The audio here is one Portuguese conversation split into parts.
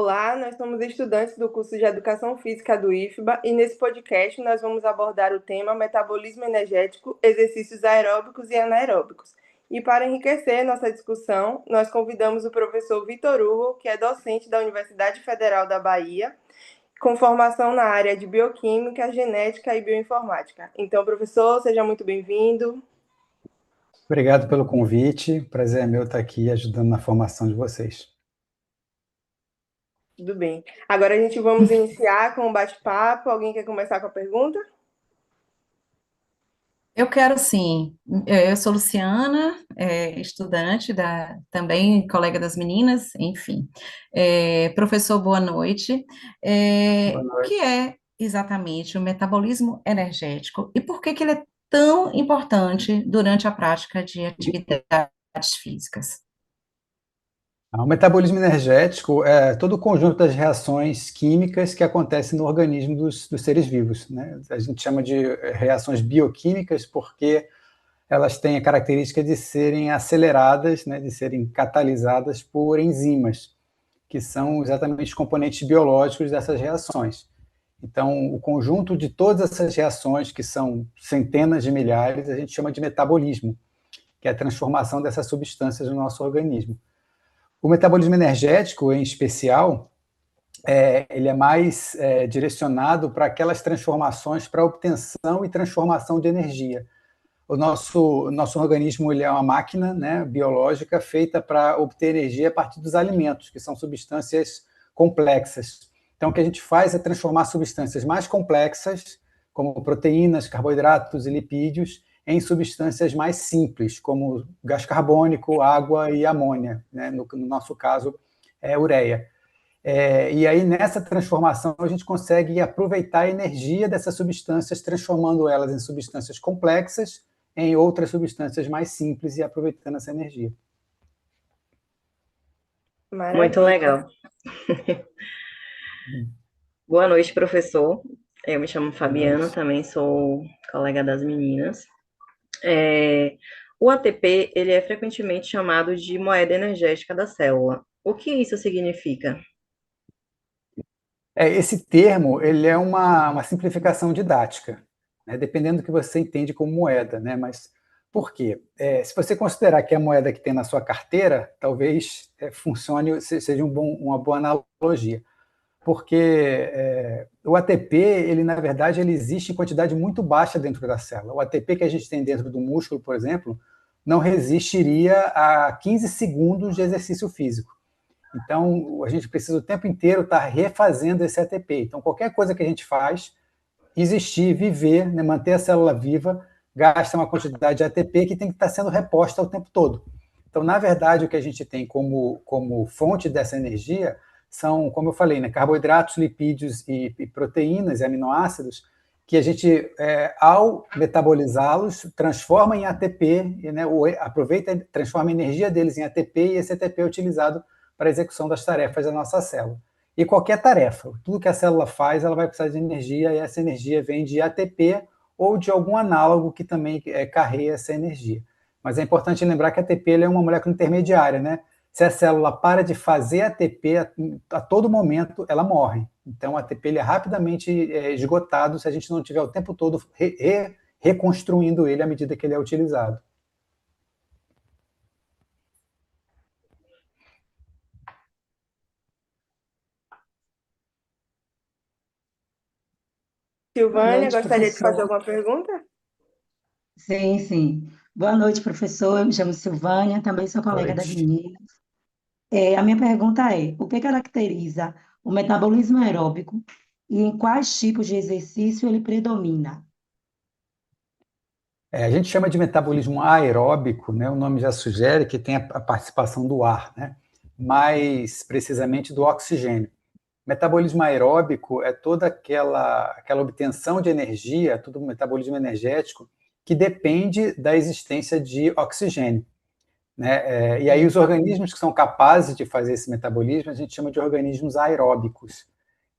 Olá, nós somos estudantes do curso de Educação Física do IFBA e nesse podcast nós vamos abordar o tema metabolismo energético, exercícios aeróbicos e anaeróbicos. E para enriquecer nossa discussão, nós convidamos o professor Vitor Hugo, que é docente da Universidade Federal da Bahia, com formação na área de bioquímica, genética e bioinformática. Então, professor, seja muito bem-vindo. Obrigado pelo convite. Prazer é meu estar aqui ajudando na formação de vocês. Tudo bem. Agora a gente vamos iniciar com um bate-papo. Alguém quer começar com a pergunta? Eu quero sim. Eu sou Luciana, estudante também colega das meninas, enfim. Professor, boa noite. Boa O que noite. é exatamente o metabolismo energético e por que que ele é tão importante durante a prática de atividades físicas? O metabolismo energético é todo o conjunto das reações químicas que acontecem no organismo dos seres vivos, né? A gente chama de reações bioquímicas porque elas têm a característica de serem aceleradas, né, de serem catalisadas por enzimas, que são exatamente os componentes biológicos dessas reações. Então, o conjunto de todas essas reações, que são centenas de milhares, a gente chama de metabolismo, que é a transformação dessas substâncias no nosso organismo. O metabolismo energético, em especial, ele é mais direcionado para aquelas transformações para obtenção e transformação de energia. O nosso organismo ele é uma máquina, né, biológica feita para obter energia a partir dos alimentos, que são substâncias complexas. Então, o que a gente faz é transformar substâncias mais complexas, como proteínas, carboidratos e lipídios, em substâncias mais simples, como gás carbônico, água e amônia, né? No nosso caso, é ureia. E aí, nessa transformação, a gente consegue aproveitar a energia dessas substâncias, transformando elas em substâncias complexas, em outras substâncias mais simples e aproveitando essa energia. Muito Maravilha. legal. Boa noite, professor. Eu me chamo Boa Fabiana, noite. também sou colega das meninas. O ATP, ele é frequentemente chamado de moeda energética da célula. O que isso significa? Esse termo ele é uma simplificação didática, né? Dependendo do que você entende como moeda, né? Mas por quê? Se você considerar que é a moeda que tem na sua carteira, talvez funcione, seja uma boa analogia. Porque o ATP, ele na verdade, ele existe em quantidade muito baixa dentro da célula. O ATP que a gente tem dentro do músculo, por exemplo, não resistiria a 15 segundos de exercício físico. Então, a gente precisa o tempo inteiro estar refazendo esse ATP. Então, qualquer coisa que a gente faz, existir, viver, né, manter a célula viva, gasta uma quantidade de ATP que tem que estar sendo reposta o tempo todo. Então, na verdade, o que a gente tem como fonte dessa energia são, como eu falei, né, carboidratos, lipídios e proteínas e aminoácidos que a gente, ao metabolizá-los, transforma em ATP, né, aproveita e transforma a energia deles em ATP e esse ATP é utilizado para a execução das tarefas da nossa célula. E qualquer tarefa, tudo que a célula faz, ela vai precisar de energia, e essa energia vem de ATP ou de algum análogo que também carreia essa energia. Mas é importante lembrar que a ATP é uma molécula intermediária, né? Se a célula para de fazer ATP a todo momento, ela morre. Então, o ATP ele é rapidamente esgotado se a gente não tiver o tempo todo reconstruindo ele à medida que ele é utilizado. Boa Silvânia, noite, gostaria de fazer professor. alguma pergunta? Sim, sim. Boa noite, professor. Eu me chamo Silvânia, também sou Boa colega das noite. meninas. A minha pergunta é: o que caracteriza o metabolismo aeróbico e em quais tipos de exercício ele predomina? A gente chama de metabolismo aeróbico, né? O nome já sugere que tem a participação do ar, né? Mais precisamente do oxigênio. Metabolismo aeróbico é toda aquela obtenção de energia, todo o metabolismo energético que depende da existência de oxigênio, né? E aí os organismos que são capazes de fazer esse metabolismo a gente chama de organismos aeróbicos.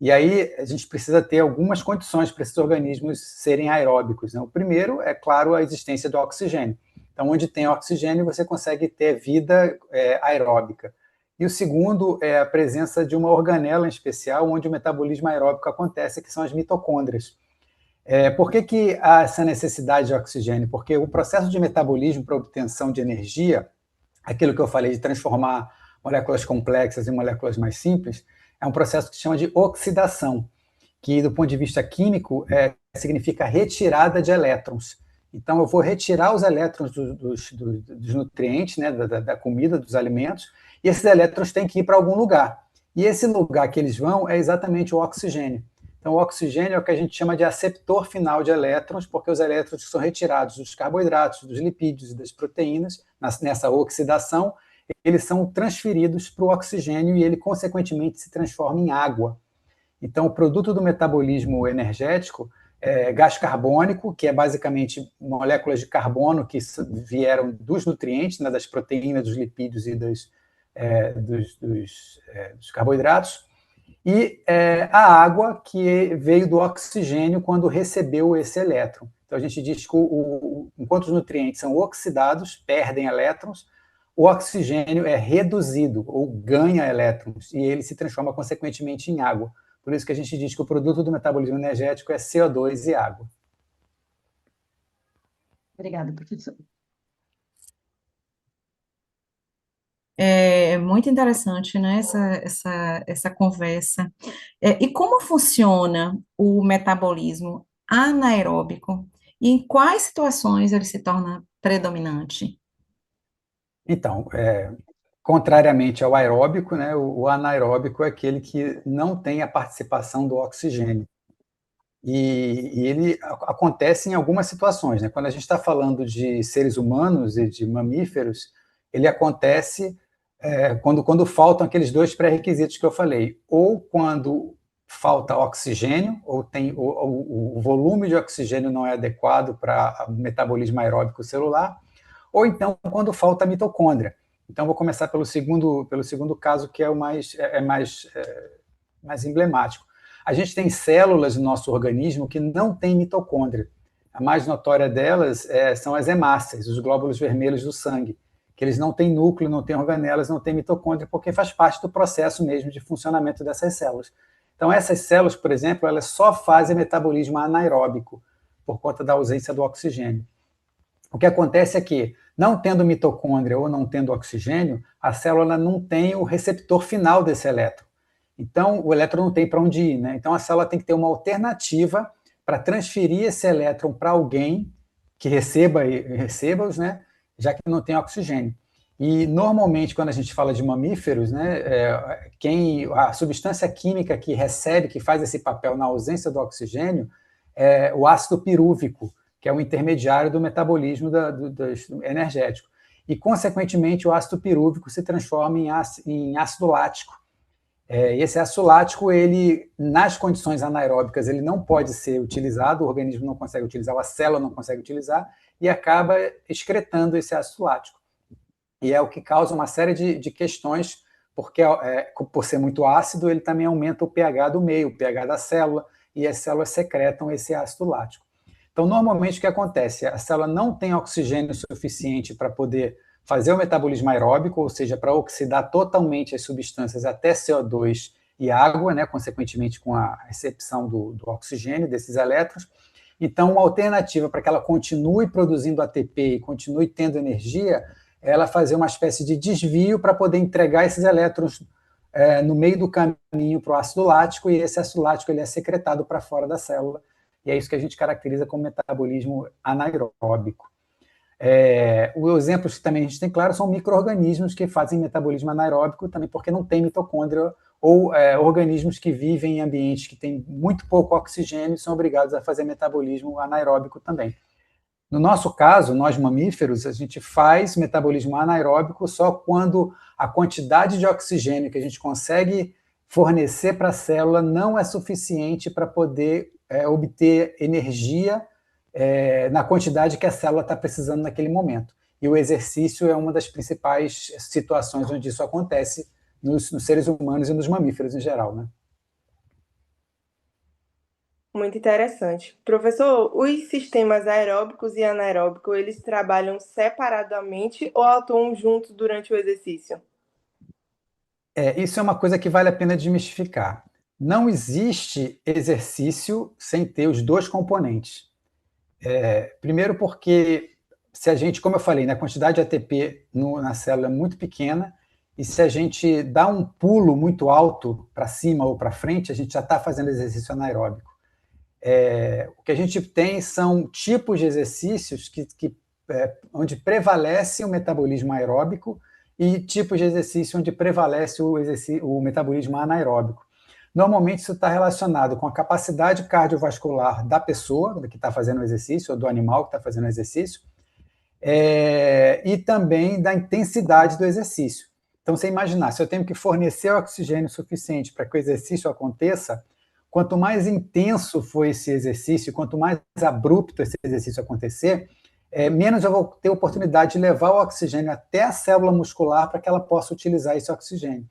E aí a gente precisa ter algumas condições para esses organismos serem aeróbicos, né? O primeiro é, claro, a existência do oxigênio. Então, onde tem oxigênio, você consegue ter vida aeróbica. e o segundo é a presença de uma organela em especial, onde o metabolismo aeróbico acontece, que são as mitocôndrias. Por que há essa necessidade de oxigênio? Porque o processo de metabolismo para obtenção de energia, aquilo que eu falei de transformar moléculas complexas em moléculas mais simples, é um processo que se chama de oxidação, que do ponto de vista químico significa retirada de elétrons. Então eu vou retirar os elétrons dos nutrientes, né, da comida, dos alimentos, e esses elétrons têm que ir para algum lugar. E esse lugar que eles vão é exatamente o oxigênio. Então, o oxigênio é o que a gente chama de aceptor final de elétrons, porque os elétrons que são retirados dos carboidratos, dos lipídios e das proteínas, nessa oxidação, eles são transferidos para o oxigênio e ele, consequentemente, se transforma em água. Então, o produto do metabolismo energético é gás carbônico, que é basicamente moléculas de carbono que vieram dos nutrientes, né, das proteínas, dos lipídios e dos carboidratos, e a água que veio do oxigênio quando recebeu esse elétron. Então, a gente diz que enquanto os nutrientes são oxidados, perdem elétrons, o oxigênio é reduzido ou ganha elétrons, e ele se transforma, consequentemente, em água. Por isso que a gente diz que o produto do metabolismo energético é CO2 e água. Obrigada, professor. É muito interessante, né, essa conversa. E como funciona o metabolismo anaeróbico e em quais situações ele se torna predominante? Então, contrariamente ao aeróbico, né, o anaeróbico é aquele que não tem a participação do oxigênio. E ele acontece em algumas situações, né? Quando a gente está falando de seres humanos e de mamíferos, ele acontece quando faltam aqueles dois pré-requisitos que eu falei, ou quando falta oxigênio, ou o volume de oxigênio não é adequado para o metabolismo aeróbico celular, ou então quando falta mitocôndria. Então, vou começar pelo segundo caso, que é o mais emblemático. A gente tem células no nosso organismo que não têm mitocôndria. A mais notória delas são as hemácias, os glóbulos vermelhos do sangue, que eles não têm núcleo, não têm organelas, não têm mitocôndria, porque faz parte do processo mesmo de funcionamento dessas células. Então, essas células, por exemplo, elas só fazem metabolismo anaeróbico, por conta da ausência do oxigênio. O que acontece é que, não tendo mitocôndria ou não tendo oxigênio, a célula não tem o receptor final desse elétron. Então, o elétron não tem para onde ir, né? Então, a célula tem que ter uma alternativa para transferir esse elétron para alguém que receba-os, né? Já que não tem oxigênio. E, normalmente, quando a gente fala de mamíferos, né, a substância química que recebe, que faz esse papel na ausência do oxigênio, é o ácido pirúvico, que é o intermediário do metabolismo energético. E, consequentemente, o ácido pirúvico se transforma em ácido lático. Esse ácido lático, ele, nas condições anaeróbicas, ele não pode ser utilizado, o organismo não consegue utilizar, a célula não consegue utilizar, e acaba excretando esse ácido lático. E é o que causa uma série de questões, porque, por ser muito ácido, ele também aumenta o pH do meio, o pH da célula, e as células secretam esse ácido lático. Então, normalmente, o que acontece? A célula não tem oxigênio suficiente para poder fazer o metabolismo aeróbico, ou seja, para oxidar totalmente as substâncias até CO2 e água, né, consequentemente com a recepção do oxigênio, desses elétrons. Então, uma alternativa para que ela continue produzindo ATP e continue tendo energia é ela fazer uma espécie de desvio para poder entregar esses elétrons no meio do caminho para o ácido lático, e esse ácido lático ele é secretado para fora da célula, e é isso que a gente caracteriza como metabolismo anaeróbico. Os exemplos que também a gente tem, claro, são micro-organismos que fazem metabolismo anaeróbico também porque não tem mitocôndria, ou organismos que vivem em ambientes que têm muito pouco oxigênio e são obrigados a fazer metabolismo anaeróbico também. No nosso caso, nós mamíferos, a gente faz metabolismo anaeróbico só quando a quantidade de oxigênio que a gente consegue fornecer para a célula não é suficiente para poder obter energia na quantidade que a célula está precisando naquele momento. E o exercício é uma das principais situações onde isso acontece nos seres humanos e nos mamíferos em geral, né? Muito interessante. Professor, os sistemas aeróbicos e anaeróbicos, eles trabalham separadamente ou atuam juntos durante o exercício? Isso é uma coisa que vale a pena desmistificar. Não existe exercício sem ter os dois componentes. Primeiro porque, se a gente, como eu falei, né, a quantidade de ATP na célula é muito pequena, e se a gente dá um pulo muito alto para cima ou para frente, a gente já está fazendo exercício anaeróbico. O que a gente tem são tipos de exercícios onde prevalece o metabolismo aeróbico e tipos de exercício onde prevalece o metabolismo anaeróbico. Normalmente isso está relacionado com a capacidade cardiovascular da pessoa que está fazendo o exercício, ou do animal que está fazendo o exercício, e também da intensidade do exercício. Então, você imaginar, se eu tenho que fornecer oxigênio suficiente para que o exercício aconteça, quanto mais intenso for esse exercício, quanto mais abrupto esse exercício acontecer, menos eu vou ter oportunidade de levar o oxigênio até a célula muscular para que ela possa utilizar esse oxigênio.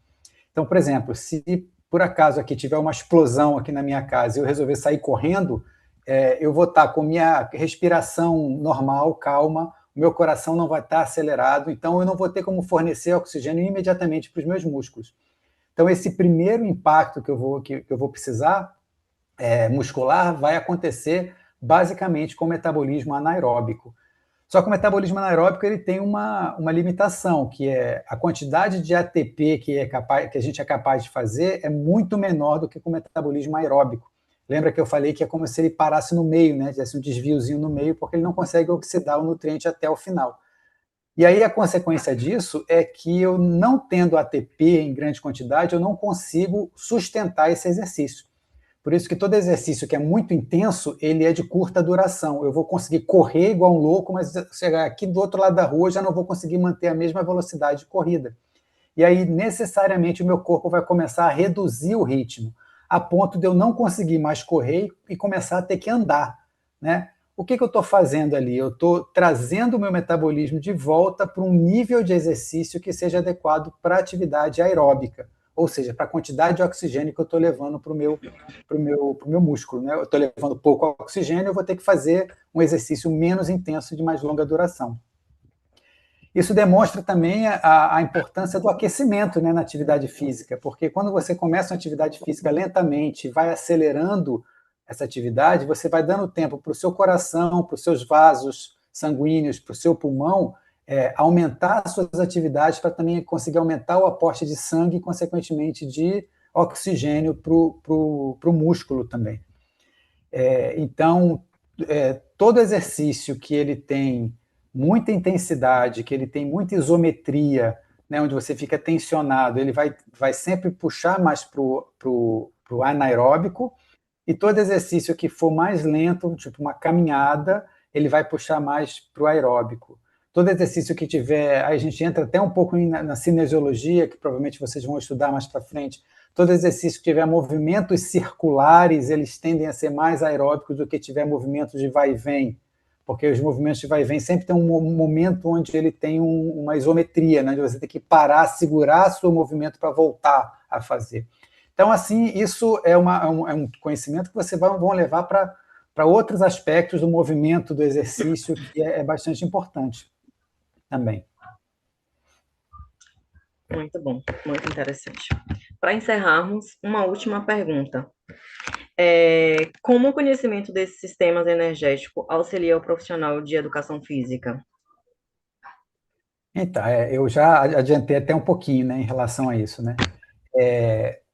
Então, por exemplo, se por acaso aqui tiver uma explosão aqui na minha casa e eu resolver sair correndo, eu vou estar com minha respiração normal, calma, o meu coração não vai estar acelerado, então eu não vou ter como fornecer oxigênio imediatamente para os meus músculos. Então, esse primeiro impacto que eu vou precisar muscular vai acontecer basicamente com o metabolismo anaeróbico. Só que o metabolismo anaeróbico ele tem uma limitação, que é a quantidade de ATP que a gente é capaz de fazer é muito menor do que com o metabolismo aeróbico. Lembra que eu falei que é como se ele parasse no meio, né? Tivesse um desviozinho no meio, porque ele não consegue oxidar o nutriente até o final. E aí a consequência disso é que eu não tendo ATP em grande quantidade, eu não consigo sustentar esse exercício. Por isso que todo exercício que é muito intenso, ele é de curta duração. Eu vou conseguir correr igual um louco, mas chegar aqui do outro lado da rua, já não vou conseguir manter a mesma velocidade de corrida. E aí, necessariamente, o meu corpo vai começar a reduzir o ritmo, a ponto de eu não conseguir mais correr e começar a ter que andar, né? O que eu estou fazendo ali? Eu estou trazendo o meu metabolismo de volta para um nível de exercício que seja adequado para a atividade aeróbica, ou seja, para a quantidade de oxigênio que eu estou levando para o meu músculo. Né? Eu estou levando pouco oxigênio, eu vou ter que fazer um exercício menos intenso de mais longa duração. Isso demonstra também a importância do aquecimento, né, na atividade física, porque quando você começa uma atividade física lentamente e vai acelerando essa atividade, você vai dando tempo para o seu coração, para os seus vasos sanguíneos, para o seu pulmão, aumentar as suas atividades para também conseguir aumentar o aporte de sangue e, consequentemente, de oxigênio para o músculo também. Então, todo exercício que ele tem muita intensidade, que ele tem muita isometria, né, onde você fica tensionado, ele vai sempre puxar mais para o anaeróbico, e todo exercício que for mais lento, tipo uma caminhada, ele vai puxar mais para o aeróbico. Todo exercício que tiver, aí a gente entra até um pouco na cinesiologia, que provavelmente vocês vão estudar mais para frente, todo exercício que tiver movimentos circulares, eles tendem a ser mais aeróbicos do que tiver movimentos de vai e vem, porque os movimentos de vai e vem sempre tem um momento onde ele tem uma isometria, né, onde você tem que parar, segurar seu movimento para voltar a fazer. Então, assim, isso é um conhecimento que vocês vão levar para outros aspectos do movimento, do exercício, que é bastante importante também. Muito bom, muito interessante. Para encerrarmos, uma última pergunta. Como o conhecimento desses sistemas energéticos auxilia o profissional de educação física? Então, eu já adiantei até um pouquinho, né, em relação a isso, né?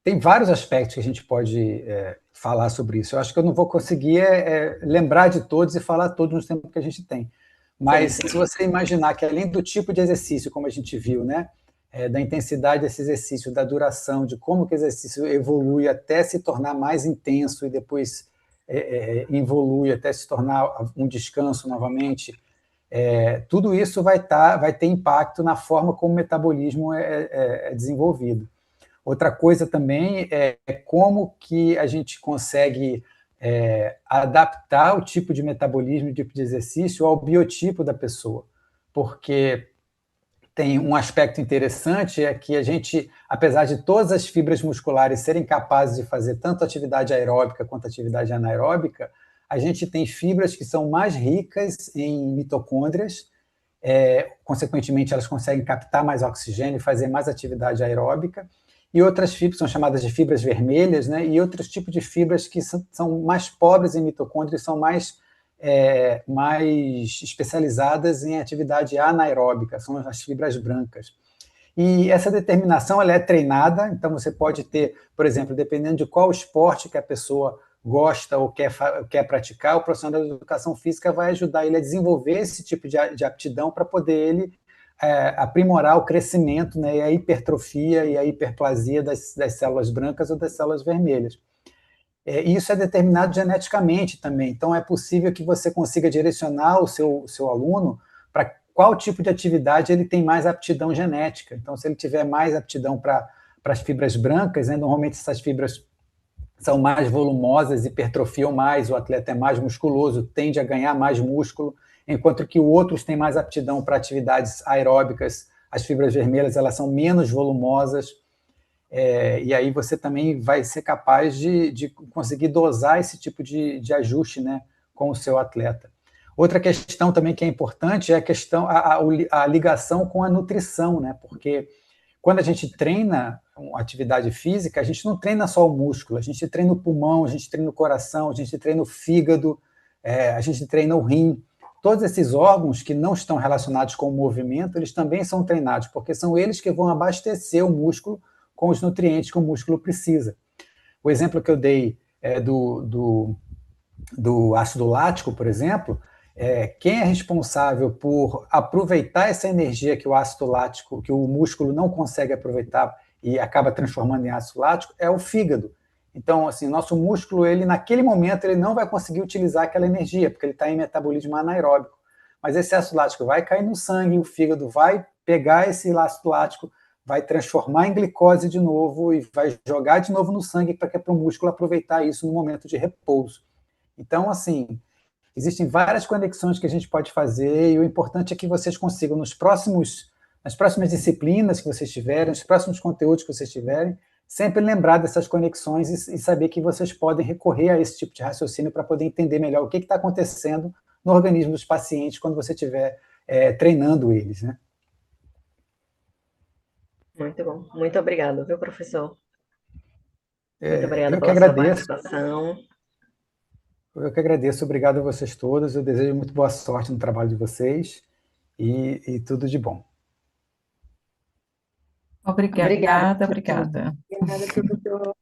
Tem vários aspectos que a gente pode falar sobre isso. Eu acho que eu não vou conseguir lembrar de todos e falar todos no tempo que a gente tem. Mas se você imaginar que além do tipo de exercício, como a gente viu, né, da intensidade desse exercício, da duração, de como que o exercício evolui até se tornar mais intenso e depois evolui até se tornar um descanso novamente, tudo isso vai ter impacto na forma como o metabolismo é desenvolvido. Outra coisa também é como que a gente consegue adaptar o tipo de metabolismo, o tipo de exercício ao biotipo da pessoa, porque tem um aspecto interessante, é que a gente, apesar de todas as fibras musculares serem capazes de fazer tanto atividade aeróbica quanto atividade anaeróbica, a gente tem fibras que são mais ricas em mitocôndrias, consequentemente elas conseguem captar mais oxigênio e fazer mais atividade aeróbica, e outras fibras são chamadas de fibras vermelhas, né? E outros tipos de fibras que são mais pobres em mitocôndrias, são mais especializadas em atividade anaeróbica, são as fibras brancas. E essa determinação ela é treinada, então você pode ter, por exemplo, dependendo de qual esporte que a pessoa gosta ou quer praticar, o profissional da educação física vai ajudar ele a desenvolver esse tipo de aptidão para poder ele aprimorar o crescimento, né, e a hipertrofia e a hiperplasia das células brancas ou das células vermelhas. E isso é determinado geneticamente também, então é possível que você consiga direcionar o seu aluno para qual tipo de atividade ele tem mais aptidão genética. Então, se ele tiver mais aptidão para as fibras brancas, né, normalmente essas fibras são mais volumosas, hipertrofiam mais, o atleta é mais musculoso, tende a ganhar mais músculo, enquanto que outros têm mais aptidão para atividades aeróbicas, as fibras vermelhas elas são menos volumosas, e aí você também vai ser capaz de conseguir dosar esse tipo de ajuste, né, com o seu atleta. Outra questão também que é importante é a ligação com a nutrição, né? Porque quando a gente treina uma atividade física, a gente não treina só o músculo, a gente treina o pulmão, a gente treina o coração, a gente treina o fígado, a gente treina o rim. Todos esses órgãos que não estão relacionados com o movimento, eles também são treinados, porque são eles que vão abastecer o músculo com os nutrientes que o músculo precisa. O exemplo que eu dei do ácido lático, por exemplo, quem é responsável por aproveitar essa energia que o ácido lático, que o músculo não consegue aproveitar e acaba transformando em ácido lático, é o fígado. Então, assim, nosso músculo, ele naquele momento, ele não vai conseguir utilizar aquela energia, porque ele está em metabolismo anaeróbico. Mas esse ácido lático vai cair no sangue, o fígado vai pegar esse ácido lático, vai transformar em glicose de novo e vai jogar de novo no sangue para que é para o músculo aproveitar isso no momento de repouso. Então, assim, existem várias conexões que a gente pode fazer e o importante é que vocês consigam, nas próximas disciplinas que vocês tiverem, nos próximos conteúdos que vocês tiverem, sempre lembrar dessas conexões e saber que vocês podem recorrer a esse tipo de raciocínio para poder entender melhor o que está acontecendo no organismo dos pacientes quando você estiver treinando eles, né? Muito bom. Muito obrigado, viu, professor? Muito obrigada Eu que pela sua agradeço. participação. Eu que agradeço, obrigado a vocês todos. Eu desejo muito boa sorte no trabalho de vocês e tudo de bom. Obrigada. Obrigada. Obrigada, professor.